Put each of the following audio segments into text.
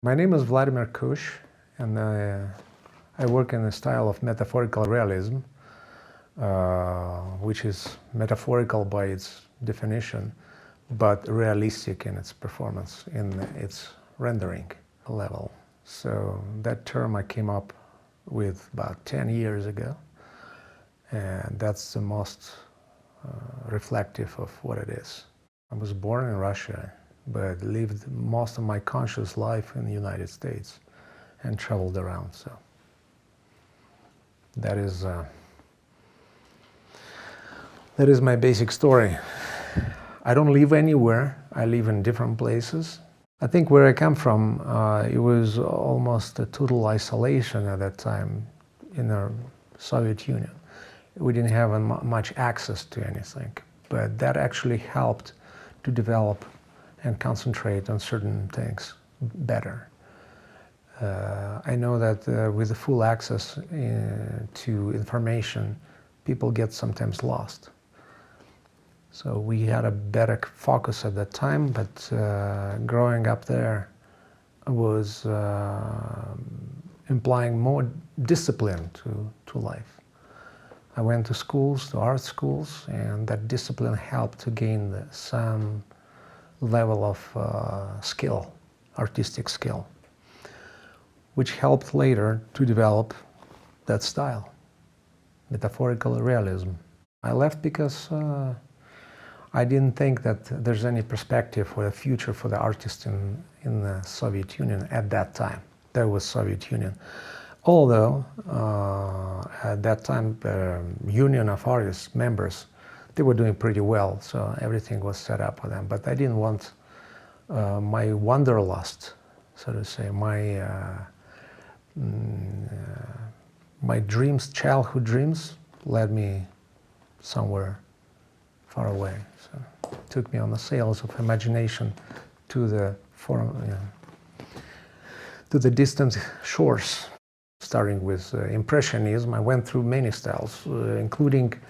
My name is Vladimir Kush, and I work in the style of metaphorical realism, which is metaphorical by its definition, but realistic in its performance, in its rendering level. So that term I came up with about 10 years ago, and that's the most reflective of what it is. I was born in Russia, but lived most of my conscious life in the United States and traveled around. So that is my basic story. I don't live anywhere. I live in different places. I think where I come from, it was almost a total isolation at that time in the Soviet Union. We didn't have much access to anything, but that actually helped to develop and concentrate on certain things better. I know that with the full access to information, people get sometimes lost. So we had a better focus at that time, but growing up there was implying more discipline to life. I went to schools, to art schools, and that discipline helped to gain some level of skill, artistic skill, which helped later to develop that style, metaphorical realism. I left because I didn't think that there's any perspective for the future for the artist in the Soviet Union at that time. That was Soviet Union. Although at that time, the Union of Artists members, they were doing pretty well, so everything was set up for them. But I didn't want my wanderlust, so to say, my dreams, childhood dreams, led me somewhere far away. So it took me on the sails of imagination to the distant shores. Starting with Impressionism, I went through many styles, including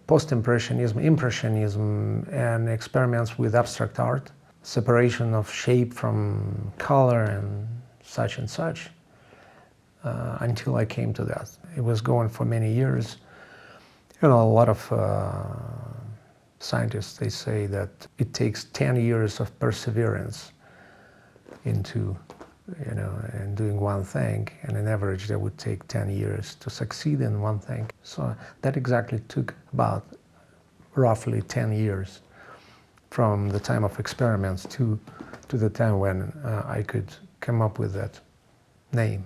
Post-Impressionism, Impressionism, and experiments with abstract art, separation of shape from color and such, until I came to that. It was going for many years. You know, a lot of scientists, they say that it takes 10 years of perseverance into in doing one thing, and on average that would take 10 years to succeed in one thing. So that exactly took about roughly 10 years from the time of experiments to the time when I could come up with that name.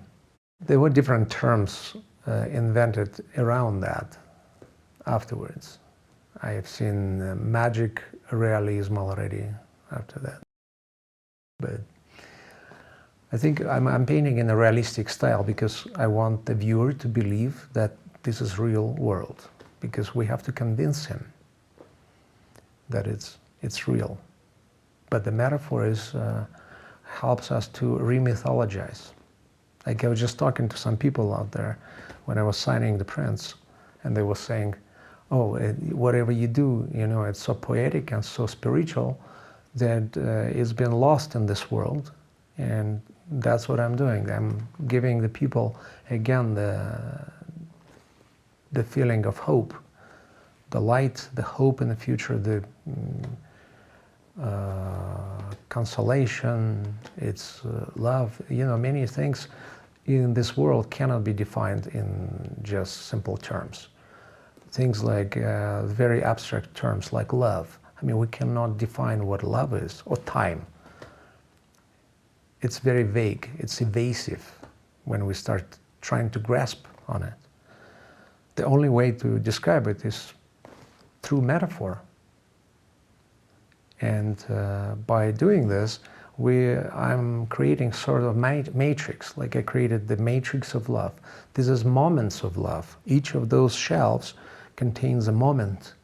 There were different terms invented around that afterwards. I have seen magic realism already after that. But I think I'm painting in a realistic style because I want the viewer to believe that this is real world, because we have to convince him that it's real. But the metaphor helps us to re-mythologize. Like I was just talking to some people out there when I was signing the prints, and they were saying, oh, whatever you do, it's so poetic and so spiritual that it's been lost in this world. And that's what I'm doing. I'm giving the people, again, the feeling of hope, the light, the hope in the future, the consolation, it's love. Many things in this world cannot be defined in just simple terms. Things like very abstract terms like love. I mean, we cannot define what love is, or time. It's very vague, it's evasive when we start trying to grasp on it. The only way to describe it is through metaphor. And by doing this, I'm creating sort of matrix, like I created the matrix of love. This is moments of love. Each of those shelves contains a moment,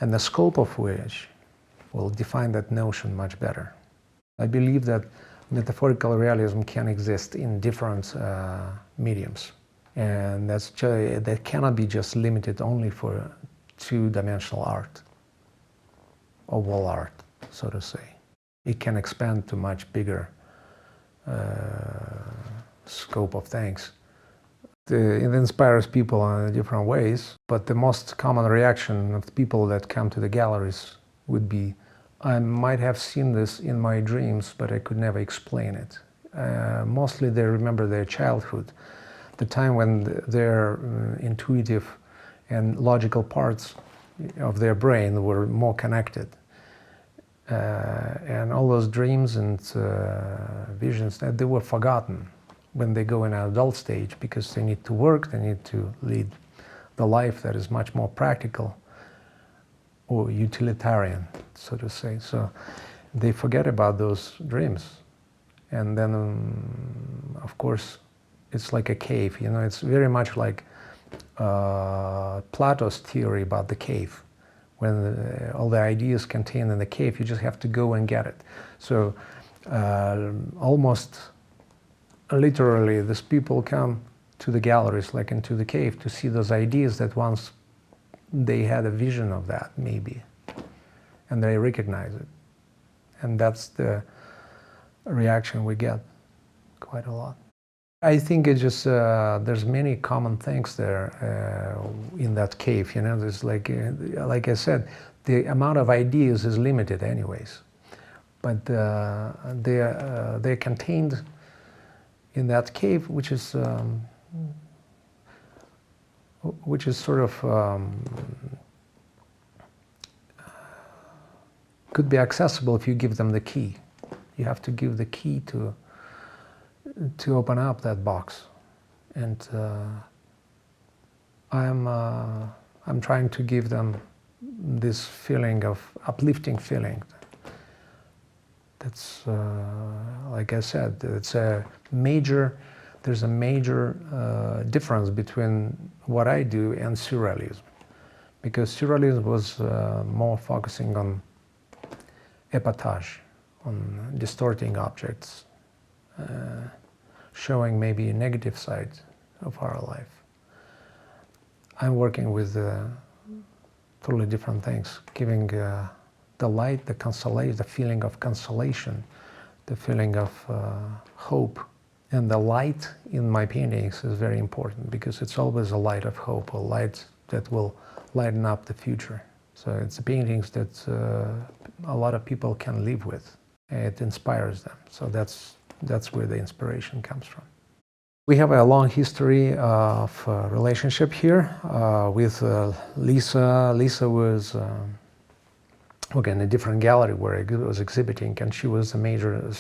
and the scope of which will define that notion much better. I believe that metaphorical realism can exist in different mediums, and that cannot be just limited only for two-dimensional art or wall art, so to say. It can expand to much bigger scope of things. It inspires people in different ways, but the most common reaction of the people that come to the galleries would be, I might have seen this in my dreams, but I could never explain it. Mostly they remember their childhood, the time when their intuitive and logical parts of their brain were more connected. And all those dreams and visions, they were forgotten when they go in an adult stage, because they need to work, they need to lead the life that is much more practical or utilitarian, so to say. So they forget about those dreams. And then, of course, it's like a cave, you know, it's very much like Plato's theory about the cave. When all the ideas contained in the cave, you just have to go and get it. So almost literally, these people come to the galleries, like into the cave, to see those ideas that once they had a vision of that, maybe, and they recognize it. And that's the reaction we get quite a lot. I think it's just, there's many common things there in that cave, you know, there's like I said, the amount of ideas is limited anyways, but they're contained in that cave, which is sort of could be accessible if you give them the key. You have to give the key to open up that box, and I'm trying to give them this feeling of uplifting feeling. That's like I said, there's a major difference between what I do and surrealism, because surrealism was more focusing on epatage, on distorting objects, showing maybe a negative side of our life. I'm working with totally different things, giving the light, the consolation, the feeling of consolation, the feeling of hope. And the light in my paintings is very important, because it's always a light of hope, a light that will lighten up the future. So it's paintings that a lot of people can live with. It inspires them. So that's where the inspiration comes from. We have a long history of relationship here with Lisa. Lisa was in a different gallery where I was exhibiting, and she was a major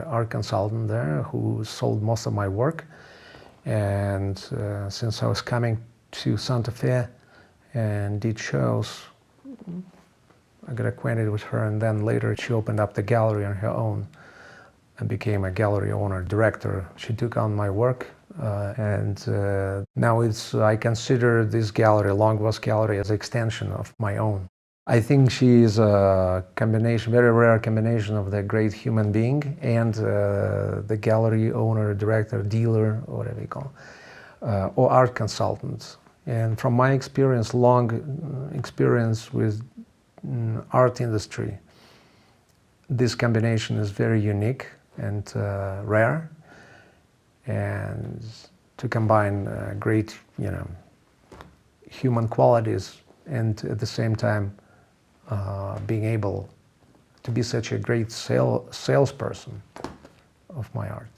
art consultant there who sold most of my work. And since I was coming to Santa Fe and did shows, I got acquainted with her, and then later she opened up the gallery on her own and became a gallery owner, director. She took on my work, and now I consider this gallery, Longwas Gallery, as an extension of my own. I think she is a combination, very rare combination of the great human being and the gallery owner, director, dealer, or whatever you call it, or art consultant. And from my experience, long experience with art industry, this combination is very unique and rare, and to combine great, human qualities, and at the same time being able to be such a great salesperson of my art.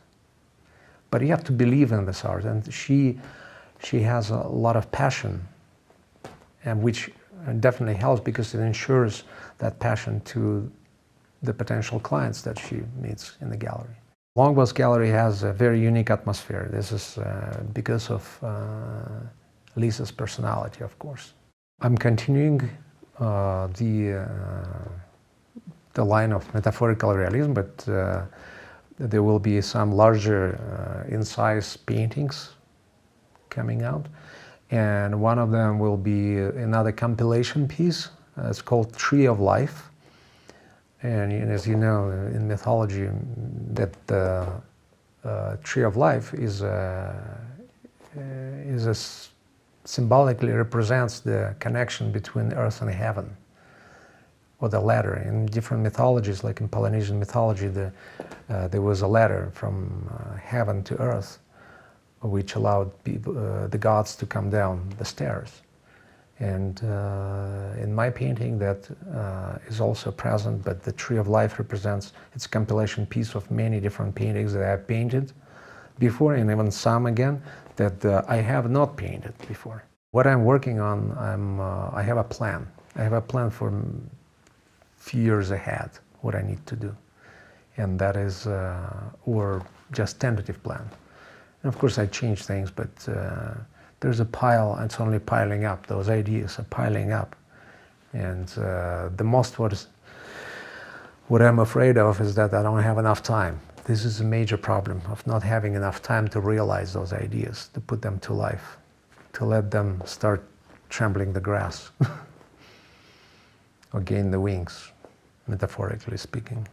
But you have to believe in this art, and she has a lot of passion, and which definitely helps, because it ensures that passion to the potential clients that she meets in the gallery. Longwas Gallery has a very unique atmosphere. This is because of Lisa's personality, of course. I'm continuing the line of metaphorical realism, but there will be some larger in size paintings coming out, and one of them will be another compilation piece. It's called Tree of Life, and as you know, in mythology, that the Tree of Life symbolically represents the connection between earth and heaven, or the ladder. In different mythologies, like in Polynesian mythology, there was a ladder from heaven to earth, which allowed people, the gods to come down the stairs. And in my painting, that is also present, but the Tree of Life represents, it's a compilation piece of many different paintings that I have painted before, and even some again that I have not painted before. What I'm working on, I have a plan. I have a plan for a few years ahead, what I need to do. And that is, or just tentative plan. And of course I change things, but there's a pile, it's only piling up. Those ideas are piling up. And the most what I'm afraid of is that I don't have enough time. This is a major problem of not having enough time to realize those ideas, to put them to life, to let them start trembling the grass or gain the wings, metaphorically speaking.